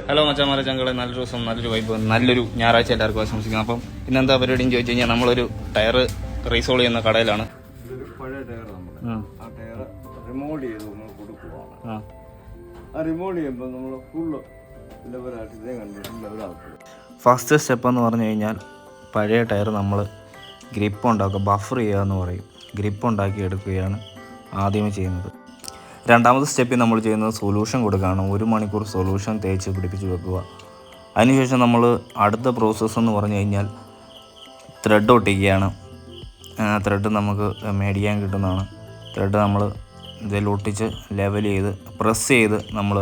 Hello മച്ചാമാരെ ചങ്കളെ, നല്ലൊരു ദിവസം, നല്ലൊരു വൈബ്, നല്ലൊരു ഞായറാഴ്ച എല്ലാവർക്കും ആശംസിക്കുന്നു. അപ്പം ഇന്നെന്താ പരിപാടിയും ചോദിച്ചു കഴിഞ്ഞാൽ നമ്മളൊരു ടയർ റീസോൾ ചെയ്യുന്ന കടയിലാണ്. ഇതൊരു പഴയ ടയർ നമ്മുടെ ആ ടയർ റിമോട്ട് ചെയ്ത് നമ്മൾ കൊടുക്കുവാണ്. ആ റിമോട്ട് ചെയ്യുമ്പോൾ നമ്മൾ ഫുള്ള് ലെവലായിട്ട് ഇതേ കണ്ടിട്ട് ലെവലാക്കുക. ഫസ്റ്റ് സ്റ്റെപ്പ് എന്ന് പറഞ്ഞു കഴിഞ്ഞാൽ പഴയ ടയർ നമ്മൾ ഗ്രിപ്പ് ഉണ്ടാക്കുക, ബഫർ ചെയ്യുക എന്ന് പറയും. ഗ്രിപ്പ് ഉണ്ടാക്കി എടുക്കുകയാണ് ആദ്യമേ ചെയ്യുന്നത്. രണ്ടാമത്തെ സ്റ്റെപ്പിൽ നമ്മൾ ചെയ്യുന്നത് സൊല്യൂഷൻ കൊടുക്കുകയാണ്. 1 മണിക്കൂർ സൊല്യൂഷൻ തേച്ച് പിടിപ്പിച്ച് വെക്കുക. അതിനുശേഷം നമ്മൾ അടുത്ത പ്രോസസ്സ് എന്ന് പറഞ്ഞു കഴിഞ്ഞാൽ ത്രെഡ് ഒട്ടിക്കുകയാണ്. ത്രെഡ് നമുക്ക് മേടിക്കാൻ കിട്ടുന്നതാണ്. ത്രെഡ് നമ്മൾ ഇതിൽ ഒട്ടിച്ച് ലെവൽ ചെയ്ത് പ്രസ് ചെയ്ത് നമ്മൾ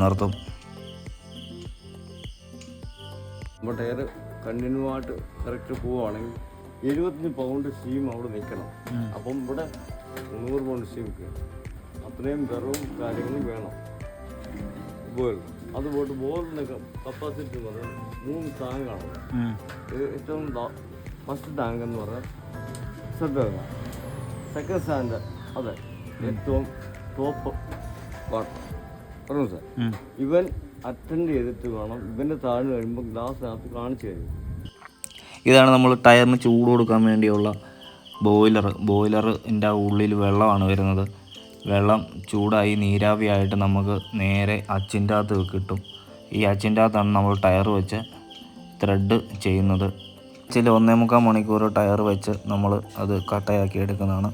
നിർത്തും. നമ്മുടെ ടയർ കണ്ടിന്യൂ ആയിട്ട് കറക്റ്റ് പോവുകയാണെങ്കിൽ 75 പൗണ്ട് സ്റ്റീം അവിടെ നിൽക്കണം. അപ്പം ഇവിടെ 100 പൗണ്ട് സ്റ്റീം കിട്ടും. അത്രയും വിറവും കാര്യങ്ങളും വേണം. ബോയിൽ അത് പോയിട്ട് ബോളിൻ്റെ കപ്പാസിറ്റി എന്ന് പറഞ്ഞാൽ 3 ടാങ്കാണ്. ഏറ്റവും ഫസ്റ്റ് ടാങ്ക് എന്ന് പറഞ്ഞാൽ സെക്കൻഡ് സ്റ്റാൻഡ് അതെ ഏറ്റവും ടോപ്പ് വാട്ടർ പറഞ്ഞു സാർ. ഇവൻ അറ്റൻഡ് ചെയ്തിട്ട് വേണം ഇവൻ്റെ താഴ്ന്നു കഴിയുമ്പോൾ ഗ്ലാസ്സിനകത്ത് കാണിച്ചു തരും. ഇതാണ് നമ്മൾ ടയറിന് ചൂട് കൊടുക്കാൻ വേണ്ടിയുള്ള ബോയിലർ. ബോയിലറിൻ്റെ ഉള്ളിൽ വെള്ളമാണ് വരുന്നത്. വെള്ളം ചൂടായി നീരാവിയായിട്ട് നമുക്ക് നേരെ അച്ചിൻ്റെ അകത്ത് കിട്ടും. ഈ അച്ചിൻ്റെ അകത്താണ് നമ്മൾ ടയർ വെച്ച് ത്രെഡ് ചെയ്യുന്നത്. ചില 1.25 മണിക്കൂർ ടയർ വെച്ച് നമ്മൾ അത് കട്ടയാക്കി എടുക്കുന്നതാണ്.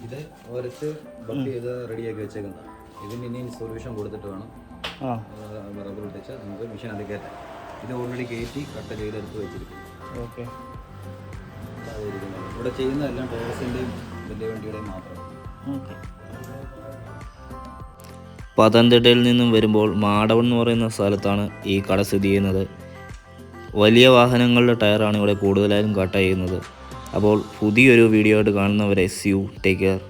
ഇത് ഒരച്ച് ബട്ട് ചെയ്ത് റെഡിയാക്കി വെച്ചേക്കുന്നതാണ്. ഇതിന് ഇനി സൊല്യൂഷൻ കൊടുത്തിട്ട് വേണം റബ്ബർ ഒട്ടിച്ച് നമുക്ക് മെഷീൻ അത് കയറ്റാം. ഇത് ഓൾറെഡി കയറ്റി കട്ട ചെയ്തെടുത്ത് വെച്ചിരിക്കും. ഓക്കെ, ഇവിടെ ചെയ്യുന്നതെല്ലാം ടോറസിൻ്റെയും വലിയ വണ്ടിയുടെയും മാത്രമാണ്. പത്തനംതിട്ടയിൽ നിന്നും വരുമ്പോൾ മാടവൻ എന്ന് പറയുന്ന സ്ഥലത്താണ് ഈ കട സ്ഥിതി ചെയ്യുന്നത്. വലിയ വാഹനങ്ങളുടെ ടയറാണ് ഇവിടെ കൂടുതലായും കട്ട് ചെയ്യുന്നത്. അപ്പോൾ പുതിയൊരു വീഡിയോ ആയിട്ട് കാണുന്നവരെ സീ യു, ടേക്ക് കെയർ.